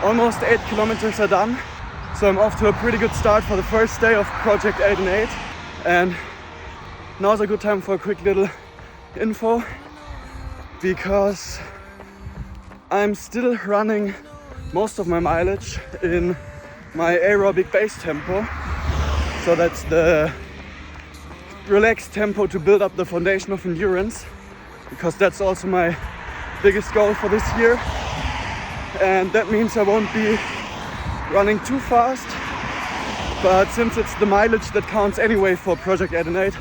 Almost 8 kilometers are done, so I'm off to a pretty good start for the first day of Project 8 and 8. And now's a good time for a quick little info, because I'm still running most of my mileage in my aerobic base tempo. So that's the relaxed tempo to build up the foundation of endurance, because that's also my biggest goal for this year. And that means I won't be running too fast, but since it's the mileage that counts anyway for Project 8 and 8,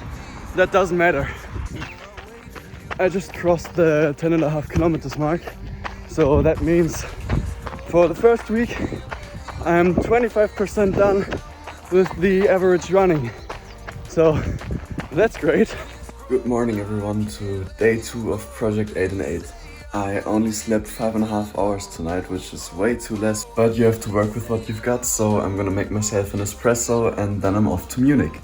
that doesn't matter. I just crossed the 10.5 kilometers mark, so that means for the first week I'm 25% done with the average running, so that's great. Good morning everyone to day 2 of Project 8 and 8. I only slept 5.5 hours tonight, which is way too less, but you have to work with what you've got, so I'm gonna make myself an espresso and then I'm off to Munich.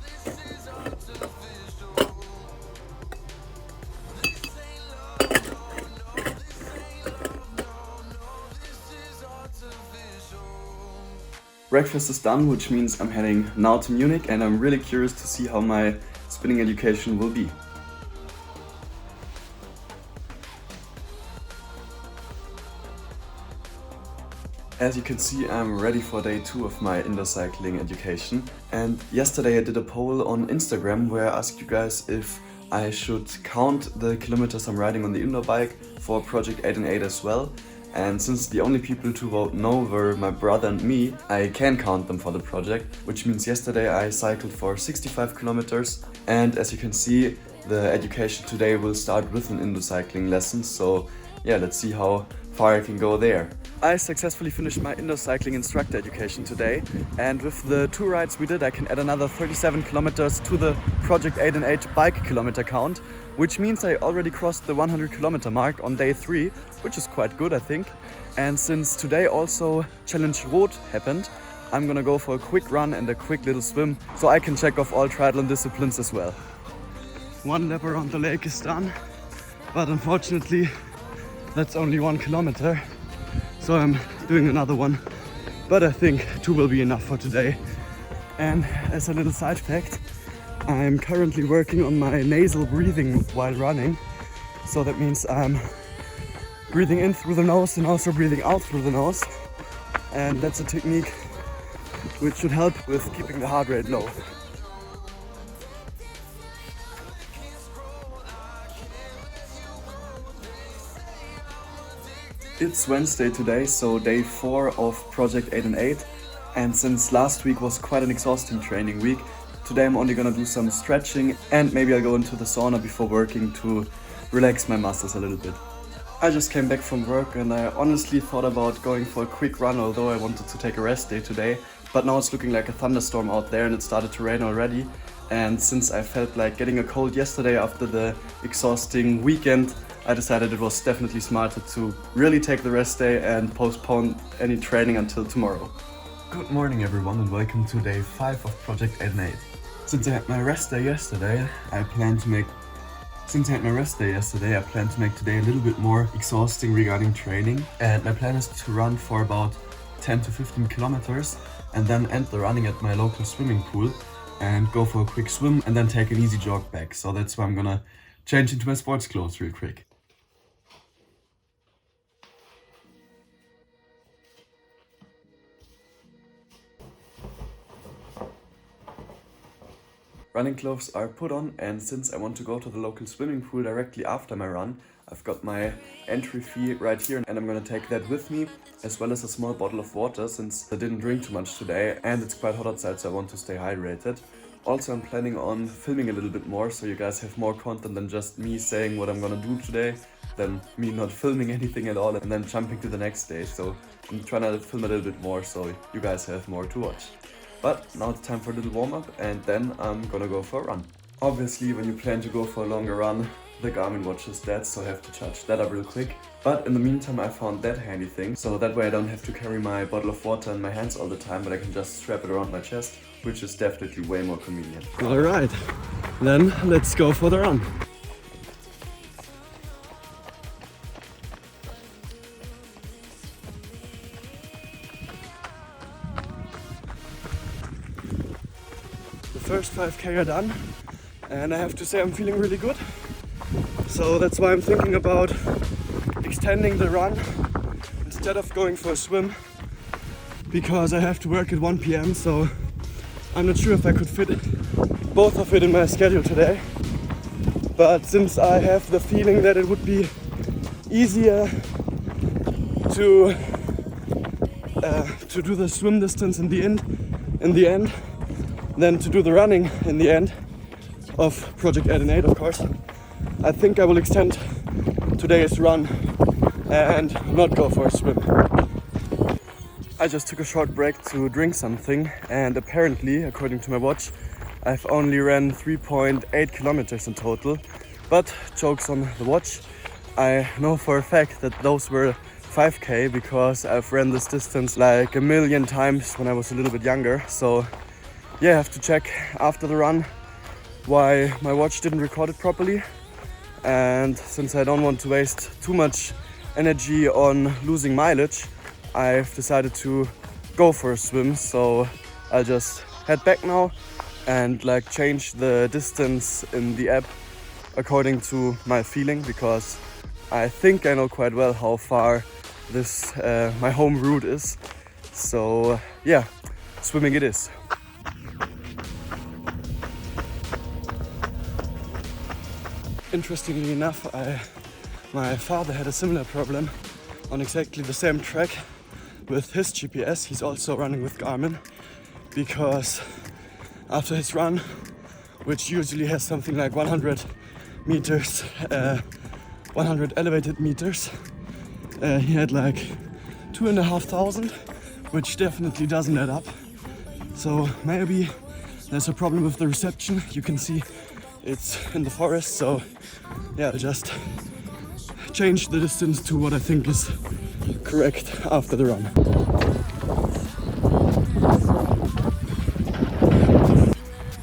Breakfast is done, which means I'm heading now to Munich, and I'm really curious to see how my spinning education will be. As you can see, I'm ready for day 2 of my indoor cycling education. And yesterday I did a poll on Instagram where I asked you guys if I should count the kilometers I'm riding on the indoor bike for Project 8 and 8 as well. And since the only people to vote no were my brother and me, I can count them for the project, which means yesterday I cycled for 65 kilometers. And as you can see, the education today will start with an indoor cycling lesson. So yeah, let's see how far I can go there. I successfully finished my indoor cycling instructor education today, and with the 2 rides we did, I can add another 37 kilometers to the Project 8 and 8 bike kilometer count, which means I already crossed the 100 kilometer mark on day 3, which is quite good, I think. And since today also Challenge Rot happened, I'm gonna go for a quick run and a quick little swim, so I can check off all triathlon disciplines as well. 1 lap around the lake is done, but unfortunately that's only 1 kilometer, so I'm doing another one, but I think 2 will be enough for today. And as a little side fact, I'm currently working on my nasal breathing while running, so that means I'm breathing in through the nose and also breathing out through the nose, and that's a technique which should help with keeping the heart rate low. It's Wednesday today, so day 4 of Project 8 and 8, and since last week was quite an exhausting training week, today I'm only gonna do some stretching and maybe I'll go into the sauna before working to relax my muscles a little bit. I just came back from work and I honestly thought about going for a quick run, although I wanted to take a rest day today, but now it's looking like a thunderstorm out there and it started to rain already. And since I felt like getting a cold yesterday after the exhausting weekend, I decided it was definitely smarter to really take the rest day and postpone any training until tomorrow. Good morning everyone and welcome to day 5 of Project 8 and 8. Since I had my rest day yesterday, I plan to make today a little bit more exhausting regarding training, and my plan is to run for about 10 to 15 kilometers and then end the running at my local swimming pool and go for a quick swim and then take an easy jog back. So that's why I'm gonna change into my sports clothes real quick. Running clothes are put on, and since I want to go to the local swimming pool directly after my run, I've got my entry fee right here and I'm gonna take that with me, as well as a small bottle of water since I didn't drink too much today and it's quite hot outside, so I want to stay hydrated. Also, I'm planning on filming a little bit more, so you guys have more content than just me saying what I'm gonna do today, than me not filming anything at all and then jumping to the next day. So I'm trying to film a little bit more so you guys have more to watch. But now it's time for a little warm-up and then I'm gonna go for a run. Obviously, when you plan to go for a longer run, the Garmin watch is dead, so I have to charge that up real quick. But in the meantime, I found that handy thing, so that way I don't have to carry my bottle of water in my hands all the time, but I can just strap it around my chest, which is definitely way more convenient. Alright, then let's go for the run. first 5k are done, and I have to say I'm feeling really good. So that's why I'm thinking about extending the run instead of going for a swim, because I have to work at 1 p.m. so I'm not sure if I could fit both of it in my schedule today. But since I have the feeling that it would be easier to do the swim distance in the end than to do the running in the end of Project 8 and 8, of course, I think I will extend today's run and not go for a swim. I just took a short break to drink something, and apparently, according to my watch, I've only ran 3.8 kilometers in total. But jokes on the watch, I know for a fact that those were 5k because I've ran this distance like a million times when I was a little bit younger. So yeah, I have to check after the run why my watch didn't record it properly. And since I don't want to waste too much energy on losing mileage, I've decided to go for a swim. So I'll just head back now and like change the distance in the app according to my feeling, because I think I know quite well how far this my home route is. So yeah, swimming it is. Interestingly enough, my father had a similar problem on exactly the same track with his GPS. He's also running with Garmin, because after his run, which usually has something like 100 meters, 100 elevated meters, he had like 2,500, which definitely doesn't add up. So maybe there's a problem with the reception. You can see it's in the forest, so yeah, I'll just change the distance to what I think is correct after the run.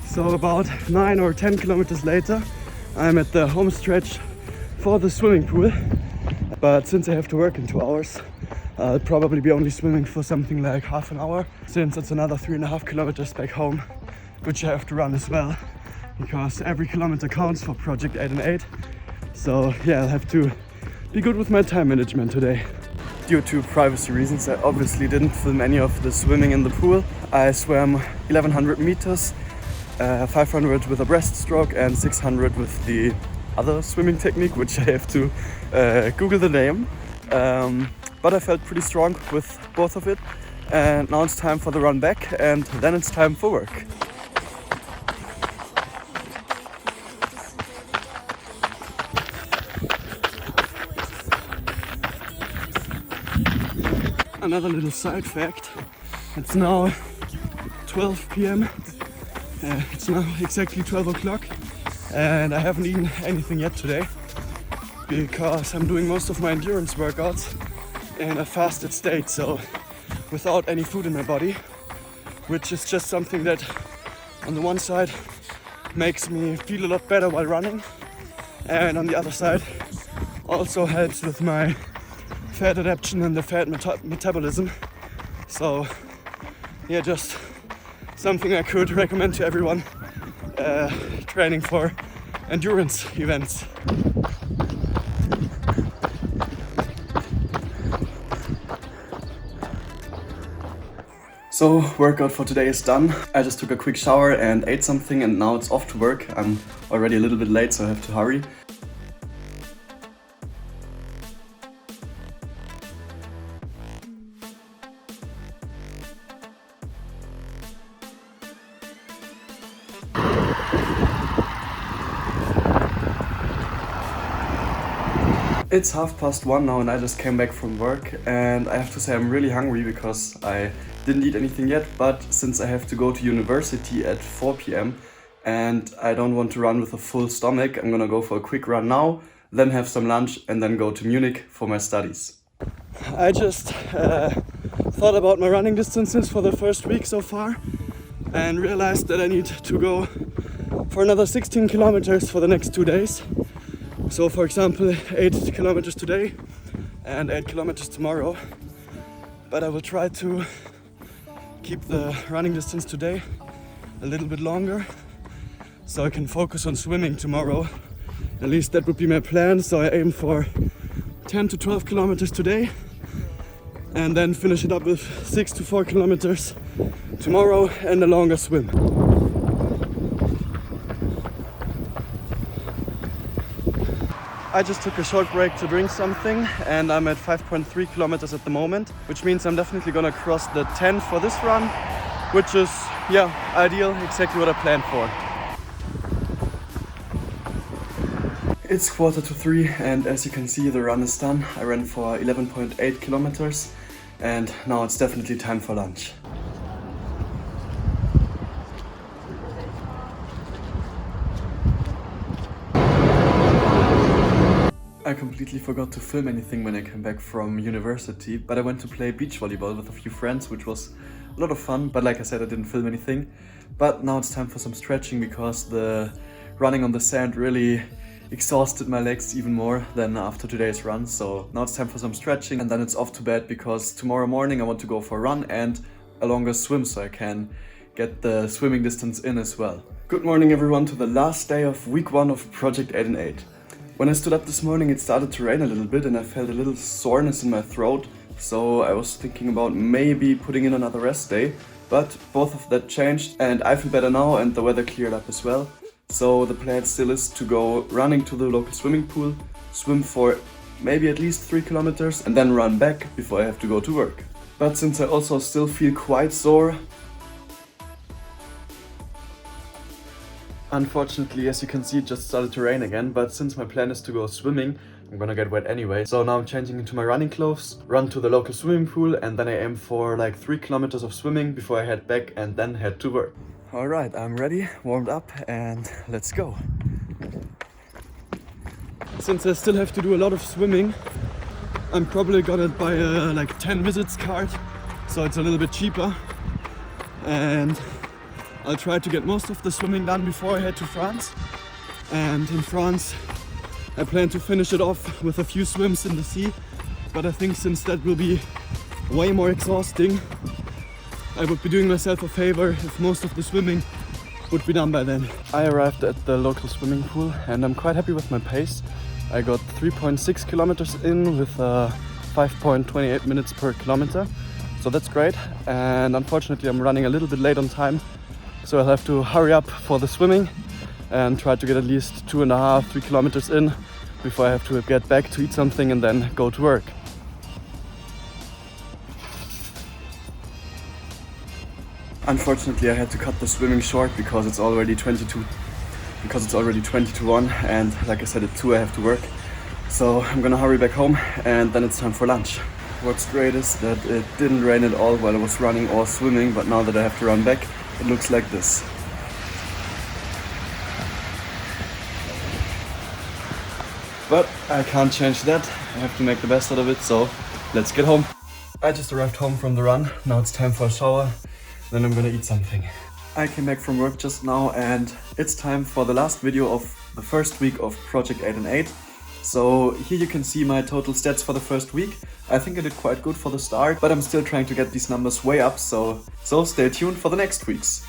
So about 9 or 10 kilometers later, I'm at the home stretch for the swimming pool. But since I have to work in 2 hours, I'll probably be only swimming for something like half an hour, since it's another 3.5 kilometers back home, which I have to run as well, because every kilometer counts for Project 8 and 8. So yeah, I'll have to be good with my time management today. Due to privacy reasons, I obviously didn't film any of the swimming in the pool. I swam 1100 meters, 500 with a breaststroke and 600 with the other swimming technique, which I have to Google the name. But I felt pretty strong with both of it. And now it's time for the run back, and then it's time for work. Another little side fact, it's now 12 p.m. It's now exactly 12 o'clock, and I haven't eaten anything yet today because I'm doing most of my endurance workouts in a fasted state, so without any food in my body, which is just something that on the one side makes me feel a lot better while running, and on the other side also helps with my fat adaptation and the fat metabolism. So yeah, just something I could recommend to everyone training for endurance events. So workout for today is done. I just took a quick shower and ate something, and now it's off to work. I'm already a little bit late, so I have to hurry. It's 1:30 now and I just came back from work, and I have to say I'm really hungry because I didn't eat anything yet, but since I have to go to university at 4 p.m. and I don't want to run with a full stomach, I'm gonna go for a quick run now, then have some lunch and then go to Munich for my studies. I just thought about my running distances for the first week so far and realized that I need to go for another 16 kilometers for the next 2 days. So for example, 8 kilometers today and 8 kilometers tomorrow. But I will try to keep the running distance today a little bit longer so I can focus on swimming tomorrow. At least that would be my plan. So I aim for 10 to 12 kilometers today and then finish it up with 6 to 4 kilometers tomorrow and a longer swim. I just took a short break to drink something and I'm at 5.3 kilometers at the moment, which means I'm definitely gonna cross the 10 for this run, which is, yeah, ideal, exactly what I planned for. It's 2:45 and as you can see the run is done. I ran for 11.8 kilometers and now it's definitely time for lunch. I completely forgot to film anything when I came back from university, but I went to play beach volleyball with a few friends, which was a lot of fun, but like I said, I didn't film anything. But now it's time for some stretching because the running on the sand really exhausted my legs even more than after today's run. So now it's time for some stretching and then it's off to bed because tomorrow morning I want to go for a run and a longer swim so I can get the swimming distance in as well. Good morning everyone to the last day of week 1 of Project 8 and 8. When I stood up this morning it started to rain a little bit and I felt a little soreness in my throat, so I was thinking about maybe putting in another rest day, but both of that changed and I feel better now and the weather cleared up as well. So the plan still is to go running to the local swimming pool, swim for maybe at least 3 kilometers and then run back before I have to go to work. But since I also still feel quite sore, unfortunately, as you can see, it just started to rain again, but since my plan is to go swimming, I'm gonna get wet anyway. So now I'm changing into my running clothes, run to the local swimming pool, and then I aim for like 3 kilometers of swimming before I head back and then head to work. Alright, I'm ready, warmed up, and let's go. Since I still have to do a lot of swimming, I'm probably gonna buy a like 10 visits card, so it's a little bit cheaper. And I'll try to get most of the swimming done before I head to France. And in France, I plan to finish it off with a few swims in the sea. But I think since that will be way more exhausting, I would be doing myself a favor if most of the swimming would be done by then. I arrived at the local swimming pool and I'm quite happy with my pace. I got 3.6 kilometers in with 5.28 minutes per kilometer. So that's great. And unfortunately, I'm running a little bit late on time. So I'll have to hurry up for the swimming and try to get at least 2.5-3 kilometers in before I have to get back to eat something and then go to work. Unfortunately, I had to cut the swimming short because it's already 20 to 1 and like I said at 2 I have to work. So I'm gonna hurry back home and then it's time for lunch. What's great is that it didn't rain at all while I was running or swimming, but now that I have to run back, it looks like this. But I can't change that. I have to make the best out of it, so let's get home. I just arrived home from the run. Now it's time for a shower. Then I'm gonna eat something. I came back from work just now and it's time for the last video of the first week of Project 8 and 8. So here you can see my total stats for the first week. I think I did quite good for the start, but I'm still trying to get these numbers way up, so stay tuned for the next weeks.